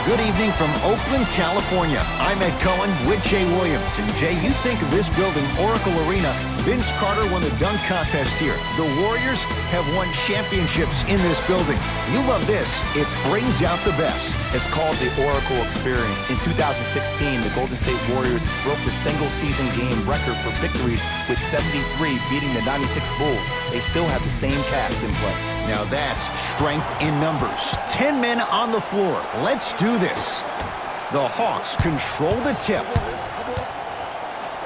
Good evening from Oakland, California. I'm Ed Cohen with Jay Williams. And Jay, you think of this building, Oracle Arena. Vince Carter won the dunk contest here. The Warriors have won championships in this building. You love this. It brings out the best. It's called the Oracle Experience. In 2016, the Golden State Warriors broke the single-season game record for victories with 73, beating the 96 Bulls. They still have the same cast in play. Now that's strength in numbers. 10 men on the floor. Let's do this. The Hawks control the tip.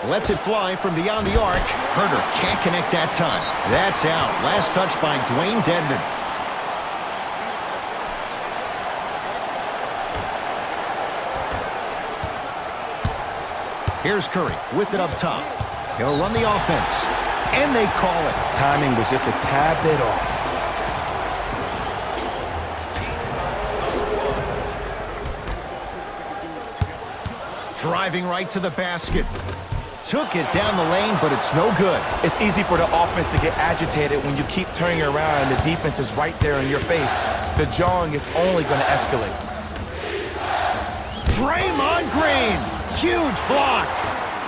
Lets it fly from beyond the arc. Herter can't connect that time. That's out. Last touch by Dwayne Dedmon. Here's Curry with it up top. He'll run the offense. And they call it. Timing was just a tad bit off. Driving right to the basket. Took it down the lane, but it's no good. It's easy for the offense to get agitated when you keep turning around and the defense is right there in your face. The jawing is only going to escalate. Draymond Green. Huge block.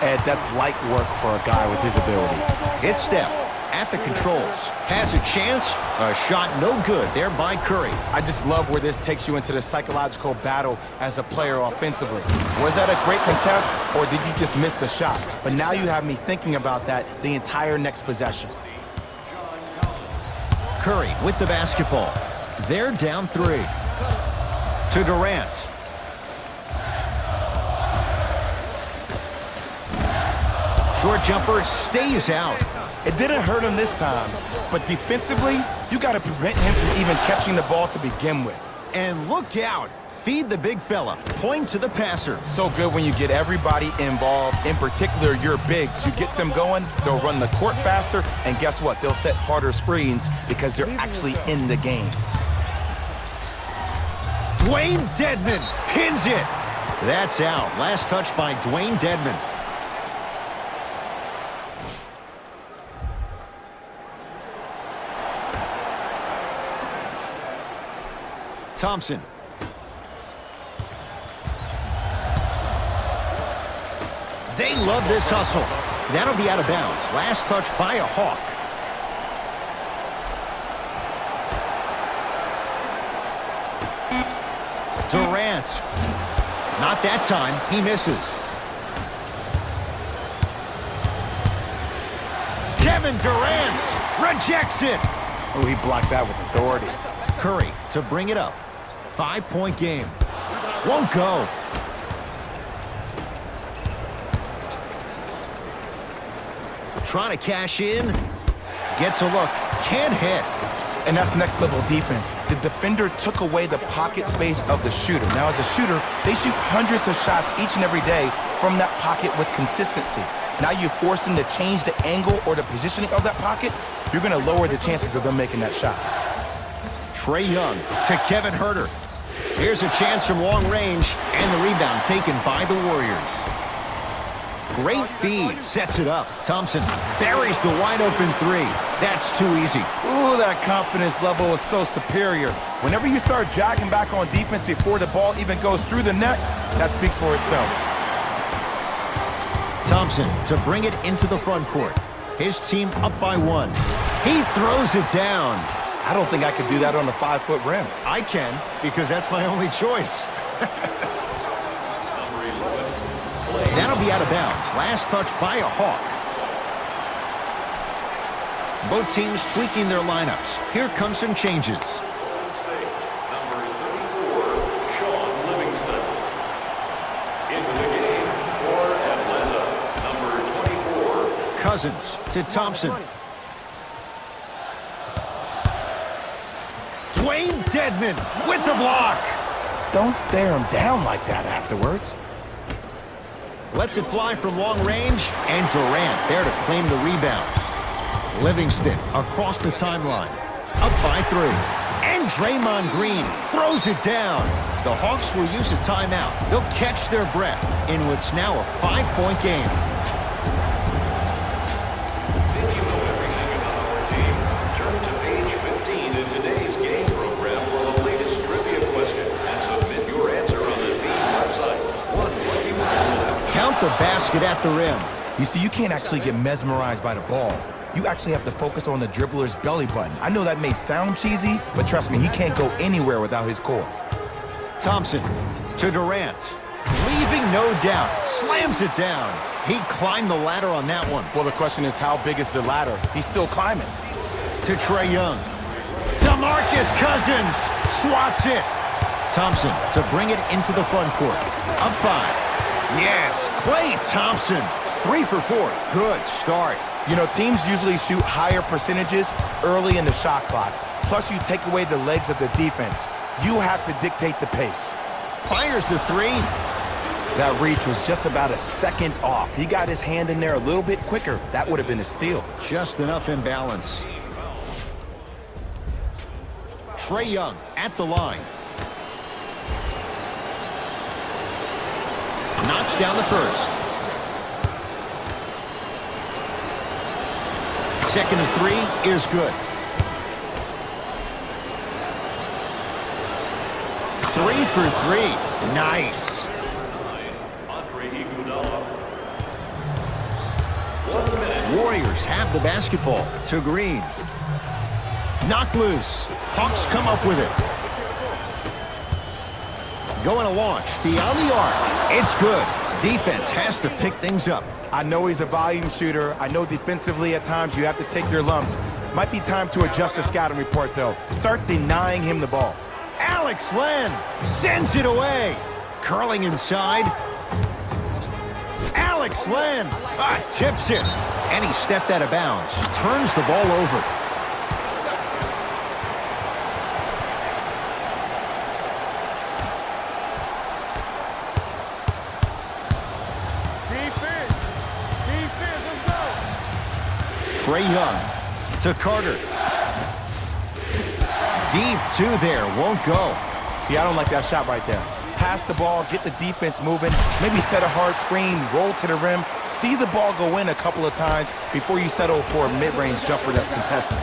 Ed, that's light work for a guy with his ability. It's Steph at the controls. Has a chance. A shot no good there by Curry. I just love where this takes you into the psychological battle as a player offensively. Was that a great contest, or did you just miss the shot? But now you have me thinking about that the entire next possession. Curry with the basketball. They're down 3. To Durant. Short jumper stays out. It didn't hurt him this time, but defensively, you got to prevent him from even catching the ball to begin with. And look out. Feed the big fella. Point to the passer. So good when you get everybody involved, in particular your bigs. You get them going, they'll run the court faster, and guess what? They'll set harder screens because they're actually in the game. Dwayne Dedmon pins it. That's out. Last touch by Dwayne Dedmon. Thompson. They love this hustle. That'll be out of bounds. Last touch by a Hawk. Durant. Not that time. He misses. Kevin Durant rejects it. Oh, he blocked that with authority. Curry to bring it up. 5-point game. Won't go. Trying to cash in. Gets a look. Can't hit. And that's next level defense. The defender took away the pocket space of the shooter. Now as a shooter, they shoot hundreds of shots each and every day from that pocket with consistency. Now you force them to change the angle or the positioning of that pocket, you're going to lower the chances of them making that shot. Trae Young to Kevin Herter. Here's a chance from long range, and the rebound taken by the Warriors. Great feed, sets it up. Thompson buries the wide-open 3. That's too easy. Ooh, that confidence level is so superior. Whenever you start jogging back on defense before the ball even goes through the net, that speaks for itself. Thompson to bring it into the front court. His team up by 1. He throws it down. I don't think I could do that on a 5-foot rim. I can, because that's my only choice. That'll be out of bounds. Last touch by a Hawk. Both teams tweaking their lineups. Here come some changes. Golden State, number 34, Sean Livingston. Into the game for Atlanta, number 24. Cousins to Thompson. Dwayne Dedmon with the block. Don't stare him down like that afterwards. Lets it fly from long range, and Durant there to claim the rebound. Livingston across the timeline. Up by 3. And Draymond Green throws it down. The Hawks will use a timeout. They'll catch their breath in what's now a 5-point game. Did you know everything about our team? Turn to page 15 in today's game program for the latest trivia question and submit your answer on the basket at the rim. You see, you can't actually get mesmerized by the ball. You actually have to focus on the dribbler's belly button. I know that may sound cheesy, but trust me, he can't go anywhere without his core. Thompson to Durant. Leaving no doubt. Slams it down. He climbed the ladder on that one. Well, the question is, how big is the ladder? He's still climbing. To Trae Young. DeMarcus Cousins swats it. Thompson to bring it into the front court. Up 5. Yes, Klay Thompson. 3 for 4. Good start. You know, teams usually shoot higher percentages early in the shot clock. Plus, you take away the legs of the defense. You have to dictate the pace. Fires the 3. That reach was just about a second off. He got his hand in there a little bit quicker. That would have been a steal. Just enough imbalance. Trae Young at the line. Knocks down the first. Second and 3 is good. 3 for 3. Nice. Warriors have the basketball to Green. Knocked loose. Hawks come up with it. Going to launch beyond the arc. It's good. Defense has to pick things up. I know he's a volume shooter. I know defensively at times you have to take your lumps. Might be time to adjust the scouting report, though. Start denying him the ball. Alex Len sends it away. Curling inside. Alex Len tips it. And he stepped out of bounds. Turns the ball over. Trae Young to Carter. Deep 2 there, won't go. See, I don't like that shot right there. Pass the ball, get the defense moving, maybe set a hard screen, roll to the rim, see the ball go in a couple of times before you settle for a mid-range jumper that's contested.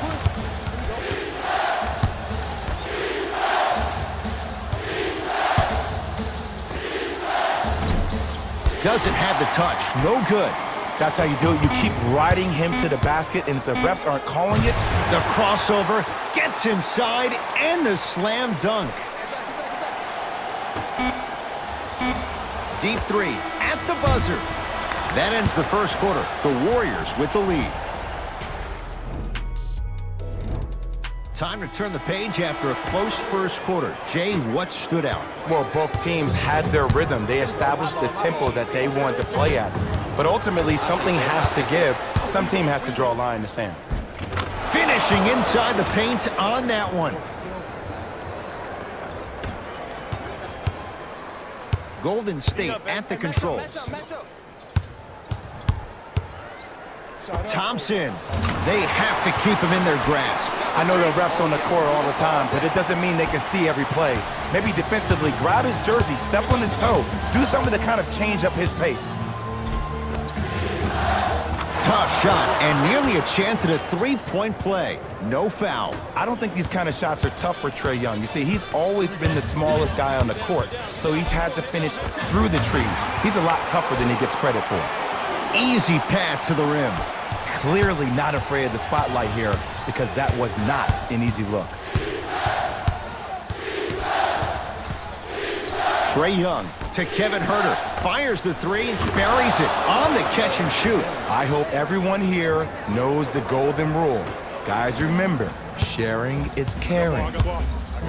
Doesn't have the touch, no good. That's how you do it. You keep riding him to the basket, and if the refs aren't calling it, the crossover gets inside, and the slam dunk. Deep 3 at the buzzer. That ends the first quarter. The Warriors with the lead. Time to turn the page after a close first quarter. Jay, what stood out? well, both teams had their rhythm. They established the tempo that they wanted to play at. But ultimately, something has to give. Some team has to draw a line in the sand. Finishing inside the paint on that one. Golden State at the controls. Thompson, they have to keep him in their grasp. I know the refs on the court all the time, but it doesn't mean they can see every play. Maybe defensively, grab his jersey, step on his toe, do something to kind of change up his pace. Tough shot and nearly a chance at a three-point play. No foul. I don't think these kind of shots are tough for Trae Young. You see, he's always been the smallest guy on the court, so he's had to finish through the trees. He's a lot tougher than he gets credit for. Easy path to the rim. Clearly not afraid of the spotlight here because that was not an easy look. Trae Young to Kevin Huerter. Fires the three, buries it on the catch and shoot. I hope everyone here knows the golden rule. Guys, remember, sharing is caring.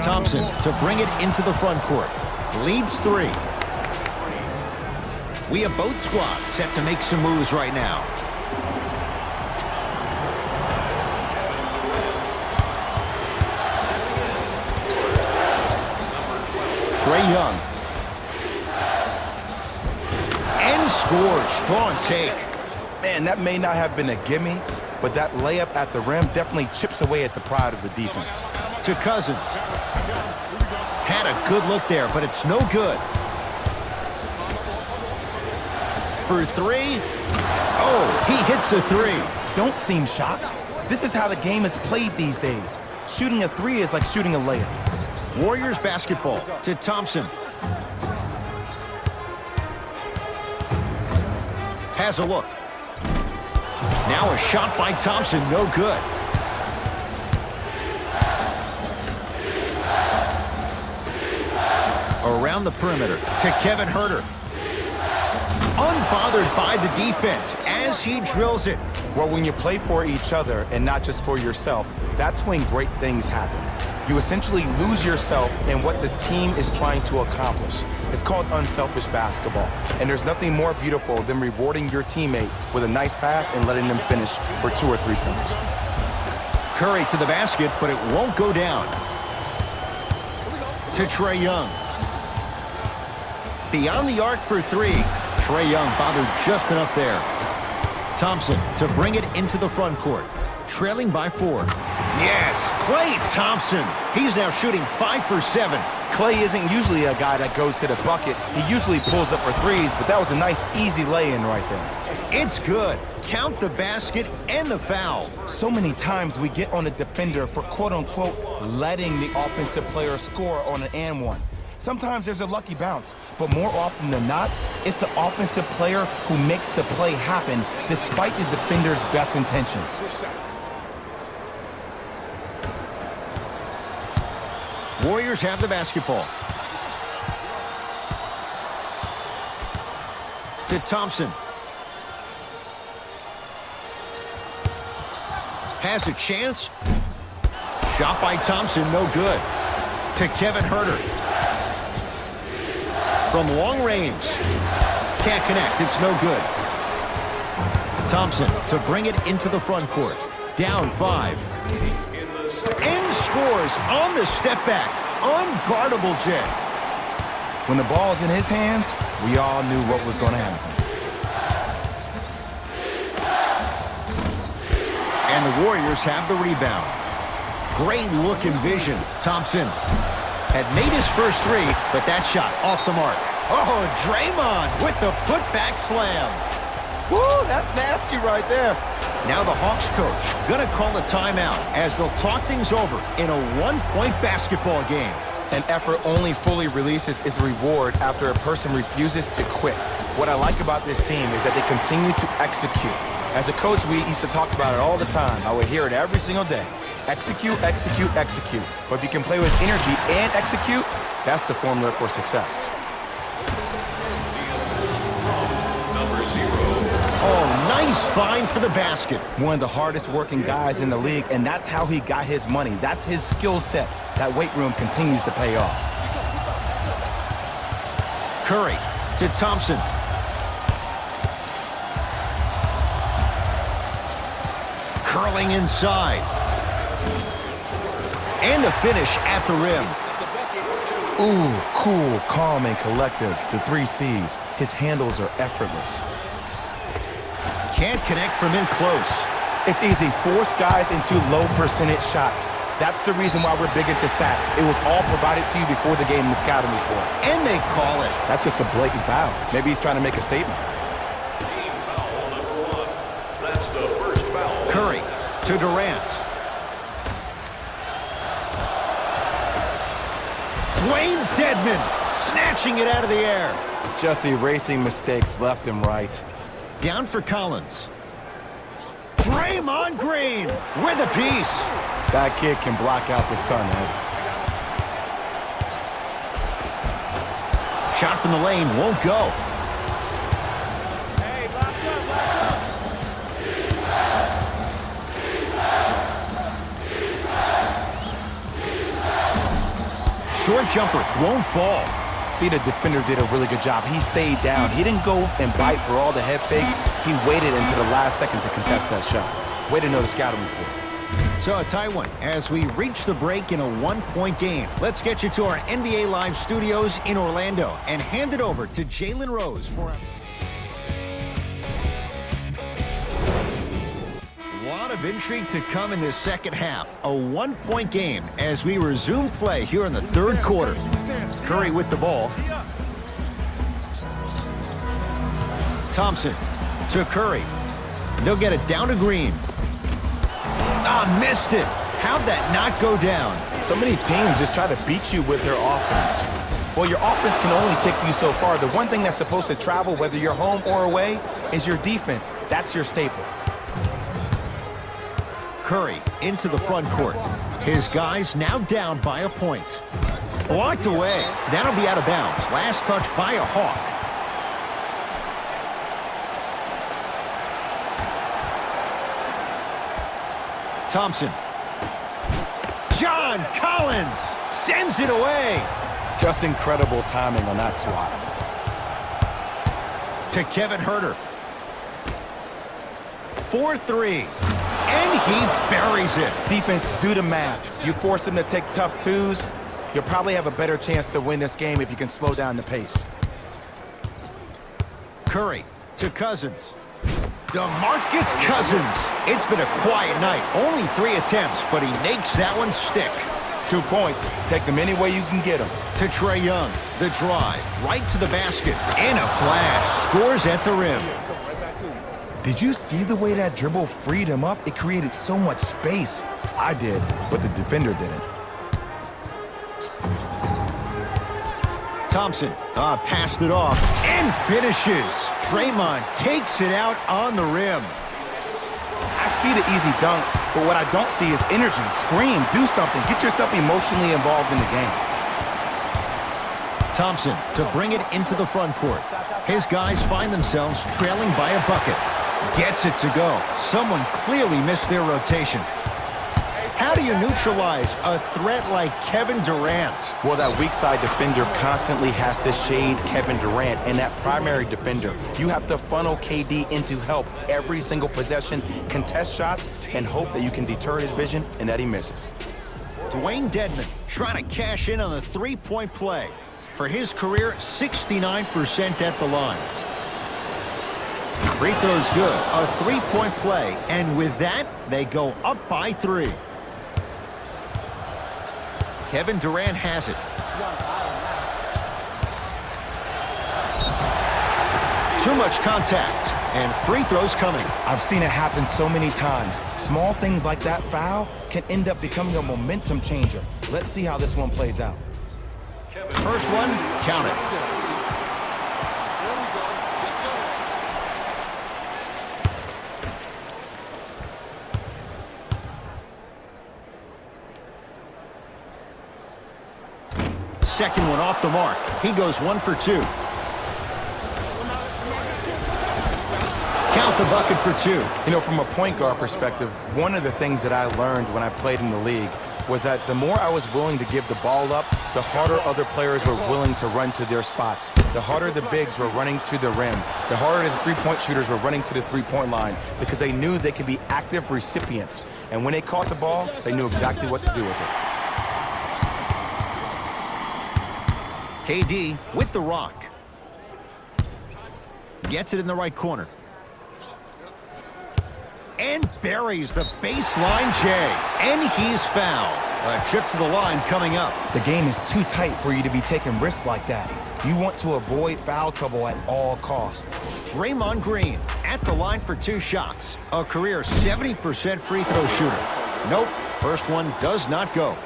Thompson to bring it into the front court. Leads three. We have both squads set to make some moves right now. Trae Young. And scores. Strong take. Man, that may not have been a gimme, but that layup at the rim definitely chips away at the pride of the defense. To Cousins. Had a good look there, but it's no good. For three. Oh, he hits the three. Don't seem shocked. This is how the game is played these days. Shooting a three is like shooting a layup. Warriors basketball to Thompson. has a look. Now a shot by Thompson, no good. Around the perimeter to Kevin Huerter. Unbothered by the defense as he drills it. Well, when you play for each other and not just for yourself, that's when great things happen. You essentially lose yourself in what the team is trying to accomplish. It's called unselfish basketball. And there's nothing more beautiful than rewarding your teammate with a nice pass and letting them finish for 2 or 3 points. Curry to the basket, but it won't go down. To Trae Young. Beyond the arc for 3. Trae Young bothered just enough there. Thompson to bring it into the front court. Trailing by 4. Yes, Klay Thompson. He's now shooting 5 for 7. Klay isn't usually a guy that goes to the bucket. He usually pulls up for threes, but that was a nice, easy lay-in right there. It's good. Count the basket and the foul. So many times we get on the defender for quote-unquote letting the offensive player score on an and one. Sometimes there's a lucky bounce, but more often than not, it's the offensive player who makes the play happen despite the defender's best intentions. Warriors have the basketball. To Thompson. Has a chance. Shot by Thompson, no good. To Kevin Huerter. From long range. Can't connect, it's no good. Thompson to bring it into the front court. Down 5. And scores on the step back. Unguardable Jet. When the ball's in his hands, we all knew what was going to happen. And the Warriors have the rebound. Great look and vision. Thompson had made his first 3, but that shot off the mark. Oh, Draymond with the putback slam. Woo, that's nasty right there. Now the Hawks coach gonna call a timeout as they'll talk things over in a 1-point basketball game. An effort only fully releases its reward after a person refuses to quit. What I like about this team is that they continue to execute. As a coach, we used to talk about it all the time. I would hear it every single day. Execute, execute, execute. But if you can play with energy and execute, that's the formula for success. Number 0. Oh, nice find for the basket. One of the hardest working guys in the league, and that's how he got his money. That's his skill set. That weight room continues to pay off. Curry to Thompson. Curling inside. And the finish at the rim. Ooh, cool, calm, and collective. The 3 C's. His handles are effortless. Can't connect from in close. It's easy. Force guys into low percentage shots. That's the reason why we're big into stats. It was all provided to you before the game in the scouting report. And they call it. That's just a blatant foul. Maybe he's trying to make a statement. Team foul number 1. That's the first foul. Curry to Durant. Dwayne Dedmon snatching it out of the air. Just erasing mistakes left and right. Down for Collins. Draymond Green with a piece. That kid can block out the sun, Ed. Shot from the lane won't go. Short jumper won't fall. See, the defender did a really good job. He stayed down. He didn't go and bite for all the head fakes. He waited until the last second to contest that shot. Way to know the scouting report. So a tie one as we reach the break in a 1-point game. Let's get you to our NBA Live studios in Orlando and hand it over to Jalen Rose for a lot of intrigue to come in this second half. A 1-point game as we resume play here in the third quarter. Curry with the ball. Thompson to Curry. They'll get it down to Green. Ah, missed it. How'd that not go down? So many teams just try to beat you with their offense. Well, your offense can only take you so far. The one thing that's supposed to travel, whether you're home or away, is your defense. That's your staple. Curry into the front court. His guys now down by a point. Blocked away. That'll be out of bounds. Last touch by a Hawk. Thompson. John Collins sends it away. Just incredible timing on that swat. To Kevin Huerter. 4-3. And he buries it. Defense, do the math. You force them to take tough twos, you'll probably have a better chance to win this game if you can slow down the pace. Curry to Cousins. DeMarcus Cousins. It's been a quiet night. Only 3 attempts, but he makes that one stick. 2 points. Take them any way you can get them. To Trae Young. The drive. Right to the basket. In a flash. Scores at the rim. Did you see the way that dribble freed him up? It created so much space. I did, but the defender didn't. Thompson passed it off and finishes. Draymond takes it out on the rim. I see the easy dunk, but what I don't see is energy. Scream, do something. Get yourself emotionally involved in the game. Thompson to bring it into the front court. His guys find themselves trailing by a bucket. Gets it to go. Someone clearly missed their rotation. How do you neutralize a threat like Kevin Durant? Well, that weak side defender constantly has to shade Kevin Durant, and that primary defender, you have to funnel KD into help every single possession, contest shots, and hope that you can deter his vision and that he misses. Dwayne Dedmon trying to cash in on the three-point play. For his career, 69% at the line. Free throw's good. A three-point play. And with that, they go up by 3. Kevin Durant has it. Too much contact. And free throws coming. I've seen it happen so many times. Small things like that foul can end up becoming a momentum changer. Let's see how this one plays out. First one, count it. Second one off the mark. He goes 1 for 2. Count the bucket for 2. You know, from a point guard perspective, one of the things that I learned when I played in the league was that the more I was willing to give the ball up, the harder other players were willing to run to their spots. The harder the bigs were running to the rim. The harder the three-point shooters were running to the three-point line because they knew they could be active recipients. And when they caught the ball, they knew exactly what to do with it. KD with the rock. Gets it in the right corner. And buries the baseline J. And he's fouled. A trip to the line coming up. The game is too tight for you to be taking risks like that. You want to avoid foul trouble at all costs. Draymond Green at the line for 2 shots. A career 70% free throw shooter. Nope, first one does not go.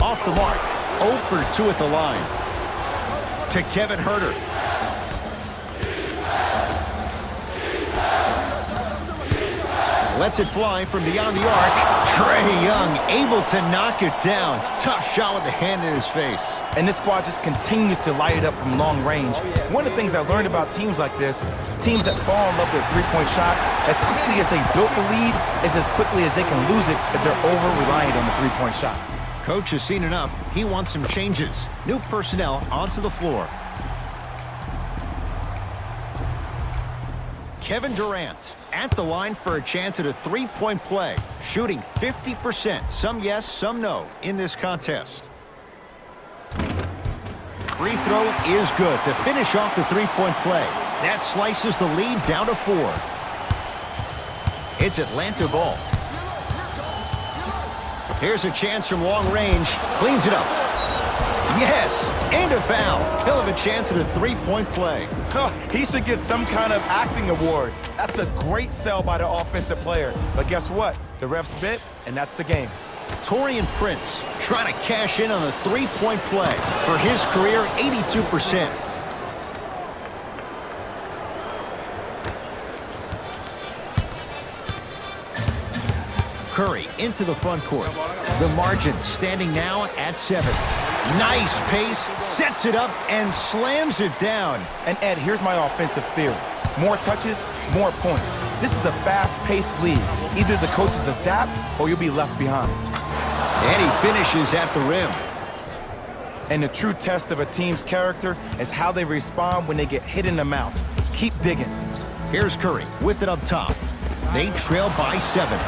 Off the mark. 0 for 2 at the line. To Kevin Huerter. Lets it fly from beyond the arc. Trae Young able to knock it down. Tough shot with the hand in his face. And this squad just continues to light it up from long range. One of the things I learned about teams like this, teams that fall in love with a three-point shot, as quickly as they built the lead, is as quickly as they can lose it if they're over-reliant on the three-point shot. Coach has seen enough. He wants some changes. New personnel onto the floor. Kevin Durant at the line for a chance at a three-point play. Shooting 50%. Some yes, some no in this contest. Free throw is good to finish off the three-point play. That slices the lead down to 4. It's Atlanta ball. Here's a chance from long range. Cleans it up. Yes, and a foul. He'll have a chance at a three-point play. He should get some kind of acting award. That's a great sell by the offensive player. But guess what? The refs bit, and that's the game. Torian Prince trying to cash in on a three-point play. For his career, 82%. Curry into the front court. The margin standing now at 7. Nice pace, sets it up, and slams it down. And Ed, here's my offensive theory. More touches, more points. This is a fast-paced league. Either the coaches adapt or you'll be left behind. And he finishes at the rim. And the true test of a team's character is how they respond when they get hit in the mouth. Keep digging. Here's Curry with it up top. They trail by 7.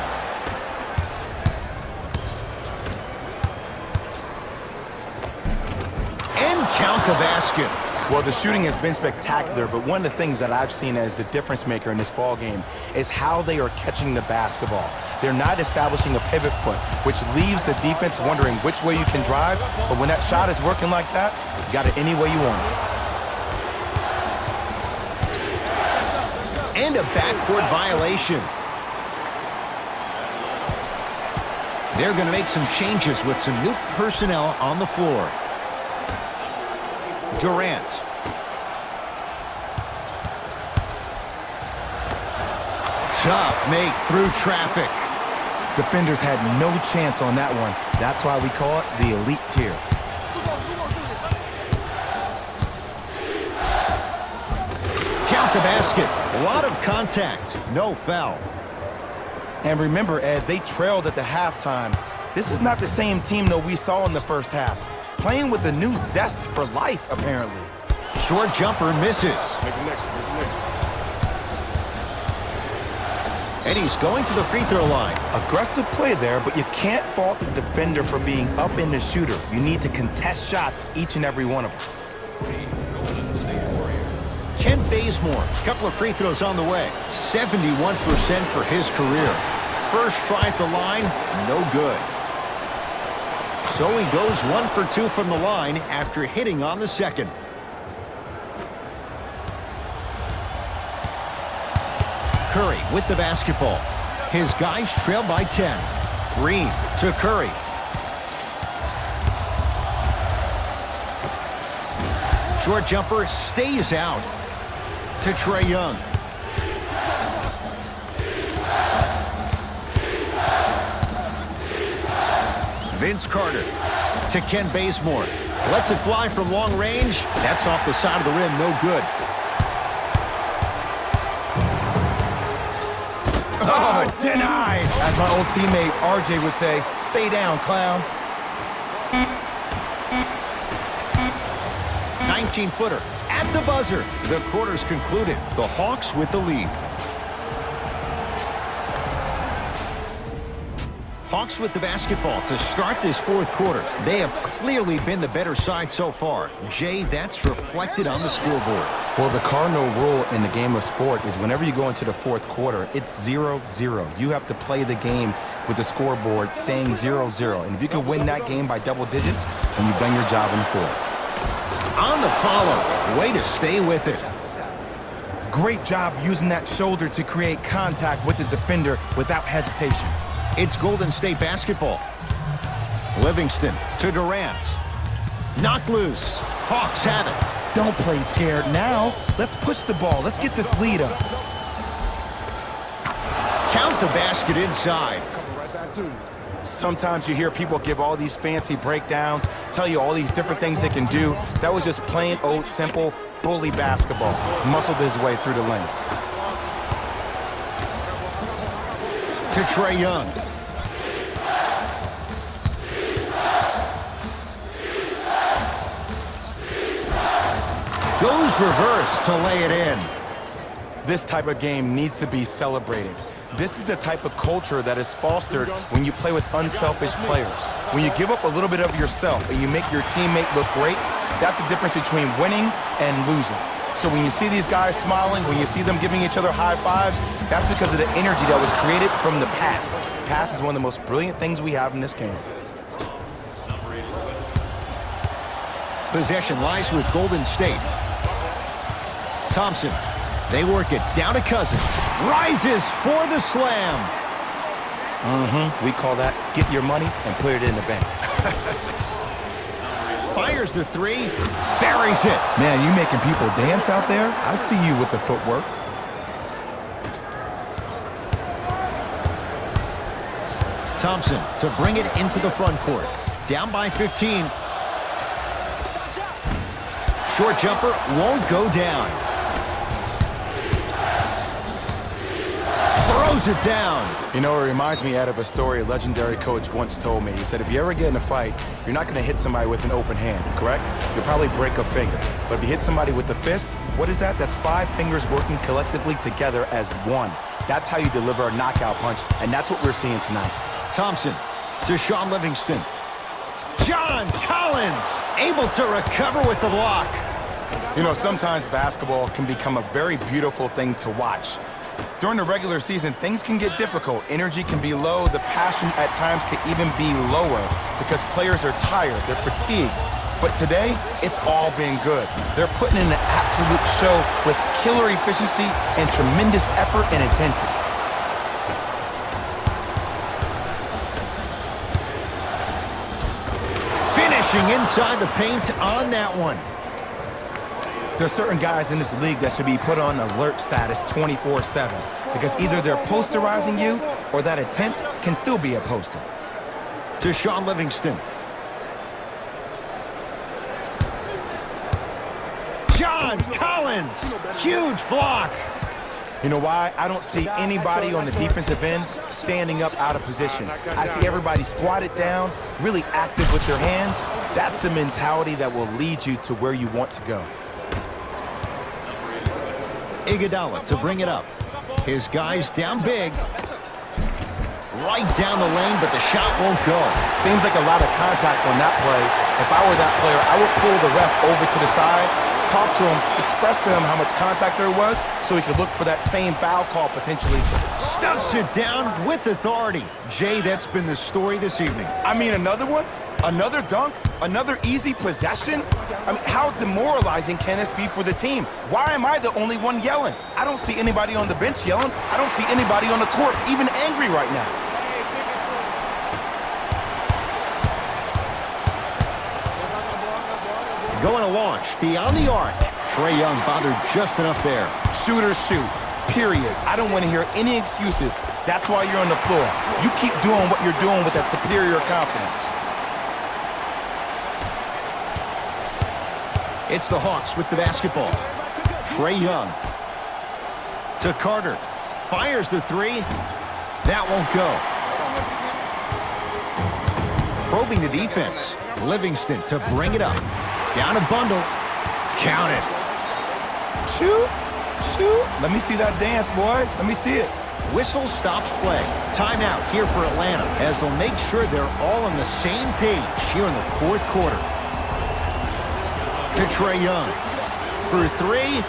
And count the basket. Well, the shooting has been spectacular, but one of the things that I've seen as the difference maker in this ball game is how they are catching the basketball. They're not establishing a pivot foot, which leaves the defense wondering which way you can drive, but when that shot is working like that, you got it any way you want it. And a backcourt violation. They're going to make some changes with some new personnel on the floor. Durant. Tough make through traffic. Defenders had no chance on that one. That's why we call it the elite tier. Count the basket. A lot of contact. No foul. And remember, Ed, they trailed at the halftime. This is not the same team that we saw in the first half. Playing with a new zest for life, apparently. Short jumper misses. And he's going to the free throw line. Aggressive play there, but you can't fault the defender for being up in the shooter. You need to contest shots, each and every one of them. Kent Bazemore, a couple of free throws on the way. 71% for his career. First try at the line, no good. So he goes 1 for 2 from the line after hitting on the second. Curry with the basketball. His guys trail by 10. Green to Curry. Short jumper stays out to Trae Young. Vince Carter to Kent Bazemore. Lets it fly from long range. That's off the side of the rim, no good. Oh, denied. As my old teammate RJ would say, stay down, clown. 19-footer at the buzzer. The quarter's concluded. The Hawks with the lead. Hawks with the basketball to start this fourth quarter. They have clearly been the better side so far. Jay, that's reflected on the scoreboard. Well, the cardinal rule in the game of sport is whenever you go into the fourth quarter, it's 0-0. You have to play the game with the scoreboard saying 0-0. And if you can win that game by double digits, then you've done your job in the fourth. On the follow. Way to stay with it. Great job using that shoulder to create contact with the defender without hesitation. It's Golden State basketball. Livingston to Durant. Knocked loose. Hawks have it. Don't play scared now. Let's push the ball. Let's get this lead up. Count the basket inside. Sometimes you hear people give all these fancy breakdowns, tell you all these different things they can do. That was just plain old simple bully basketball. Muscled his way through the lane. To Trae Young. Goes reverse to lay it in. This type of game needs to be celebrated. This is the type of culture that is fostered when you play with unselfish players. When you give up a little bit of yourself and you make your teammate look great, that's the difference between winning and losing. So when you see these guys smiling, when you see them giving each other high fives, that's because of the energy that was created from the pass. Pass is one of the most brilliant things we have in this game. Possession lies with Golden State. Thompson. They work it down to Cousins. Rises for the slam. We call that get your money and put it in the bank. Fires the three, buries it. Man, you making people dance out there? I see you with the footwork. Thompson to bring it into the front court. Down by 15. Short jumper won't go down. Throws it down. You know, it reminds me out of a story a legendary coach once told me. He said, if you ever get in a fight, you're not going to hit somebody with an open hand, correct? You'll probably break a finger. But if you hit somebody with the fist, what is that? That's 5 fingers working collectively together as one. That's how you deliver a knockout punch, and that's what we're seeing tonight. Thompson to Sean Livingston. John Collins able to recover with the block. You know, sometimes basketball can become a very beautiful thing to watch. During the regular season, things can get difficult. Energy can be low. The passion at times can even be lower because players are tired. They're fatigued. But today, it's all been good. They're putting in an absolute show with killer efficiency and tremendous effort and intensity. Finishing inside the paint on that one. There's certain guys in this league that should be put on alert status 24/7 because either they're posterizing you or that attempt can still be a poster. To Sean Livingston. John Collins, huge block. You know why? I don't see anybody on the defensive end standing up out of position. I see everybody squatted down, really active with their hands. That's the mentality that will lead you to where you want to go. Iguodala to bring it up. His guys down big. Right down the lane, but the shot won't go. Seems like a lot of contact on that play. If I were that player, I would pull the ref over to the side, talk to him, express to him how much contact there was so he could look for that same foul call potentially. Stuffs it down with authority. Jay, that's been the story this evening. I mean, another one? Another dunk? Another easy possession? I mean, how demoralizing can this be for the team? Why am I the only one yelling? I don't see anybody on the bench yelling. I don't see anybody on the court even angry right now. Going to launch beyond the arc. Trae Young bothered just enough there. Shooters shoot, period. I don't want to hear any excuses. That's why you're on the floor. You keep doing what you're doing with that superior confidence. It's the Hawks with the basketball. Trae Young to Carter. Fires the three. That won't go. Probing the defense. Livingston to bring it up. Down a bundle. Count it. Shoot, shoot. Let me see that dance, boy. Let me see it. Whistle stops play. Timeout here for Atlanta as they'll make sure they're all on the same page here in the fourth quarter. To Trae Young. For three.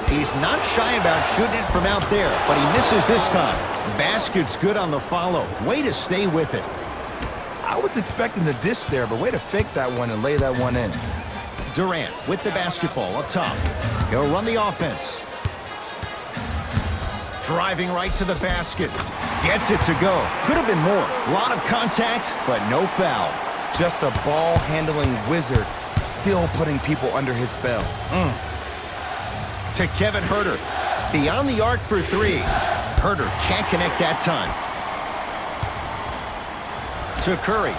He's not shy about shooting it from out there, but he misses this time. Basket's good on the follow. Way to stay with it. I was expecting the dish there, but way to fake that one and lay that one in. Durant with the basketball up top. He'll run the offense. Driving right to the basket. Gets it to go. Could have been more. A lot of contact, but no foul. Just a ball-handling wizard, still putting people under his spell. To Kevin Huerter. Beyond the arc for three. Huerter can't connect that time. To Curry.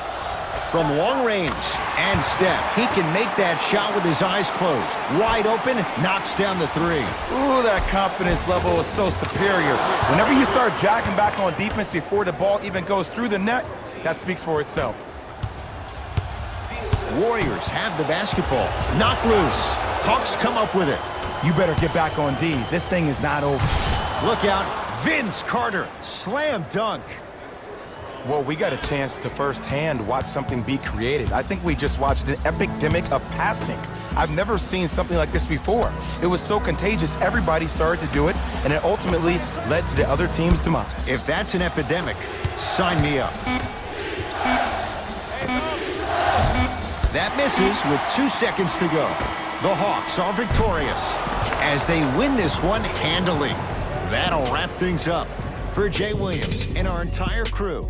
From long range. And Steph. He can make that shot with his eyes closed. Wide open. Knocks down the three. Ooh, that confidence level is so superior. Whenever you start jacking back on defense before the ball even goes through the net, that speaks for itself. Warriors have the basketball. Knocked loose. Hawks come up with it. You better get back on D. This thing is not over. Look out. Vince Carter. Slam dunk. Well, we got a chance to firsthand watch something be created. I think we just watched an epidemic of passing. I've never seen something like this before. It was so contagious, everybody started to do it, and it ultimately led to the other team's demise. If that's an epidemic, sign me up. That misses with 2 seconds to go. The Hawks are victorious as they win this one handily. That'll wrap things up. For Jay Williams and our entire crew,